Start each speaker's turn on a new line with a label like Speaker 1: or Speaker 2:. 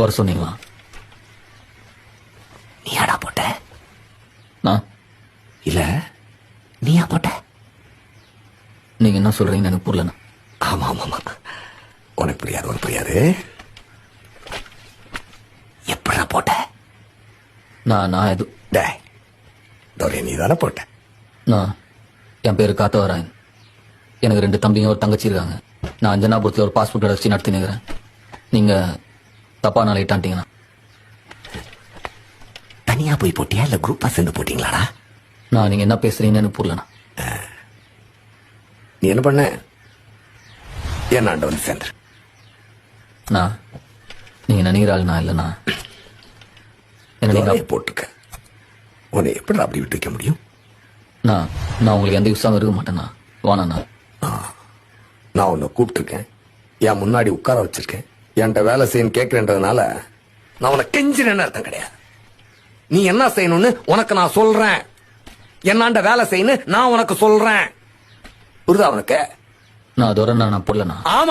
Speaker 1: வர சொன்னீங்களா?
Speaker 2: நீயாடா போட்ட?
Speaker 1: நான்
Speaker 2: இல்ல நீயா போட்ட?
Speaker 1: நீங்க என்ன சொல்றீங்கன்னு எனக்கு புரியலண்ணா.
Speaker 2: ஆமா ஆமா ஆமா, உனக்கு புரியாது. எப்படா போட்ட?
Speaker 1: நான் எது
Speaker 2: நீ தானே போட்ட?
Speaker 1: நான் என் பேரு காத்தவராயன். எனக்கு 2 தம்பிங்க ஒரு தங்கச்சி இருக்காங்க. நான் அஞ்சனாபுரத்தில் ஒரு பாஸ்போர்ட் கடை வச்சு நடத்தினுக்கிறேன். நீங்க தப்பா நாளை இட்டான்ட்டீங்கண்ணா.
Speaker 2: தனியா போய் போட்டியா இல்ல குரூப்பா சேர்ந்து போட்டீங்களாடா?
Speaker 1: நான் நீங்க என்ன பேசுறீங்கன்னு எனக்கு புரியலண்ணா.
Speaker 2: நீ என்ன பண்ண? என்னாண்ட வந்து சேர்ந்துரு.
Speaker 1: நான் நீங்க நினைக்கிற ஆள் நான் இல்லைண்ணா. என்ன நீங்க
Speaker 2: போட்டிருக்க, உன்னை எப்படி அப்படி விட்டு வைக்க முடியும்?
Speaker 1: நான் உங்களுக்கு எந்த யூஸாகவும் இருக்க மாட்டேண்ணா. வாண்ணா.
Speaker 2: நான் உன்னை கூப்பிட்டுருக்கேன், என் முன்னாடி உட்கார வச்சிருக்கேன், என்கிட்ட வேலை செய்யணும் கேட்கிறேன்றதுனால நான் உன்னை கெஞ்சினேன்னு அர்த்தம் கிடையாது. நீ என்ன செய்யணும்னு உனக்கு நான் சொல்றேன், என்னாண்ட வேலை செய்யணும் நான் உனக்கு சொல்றேன். புரியுதா உனக்கு?
Speaker 1: நான் அதோட நான் புரியலண்ணா.
Speaker 2: ஆமா.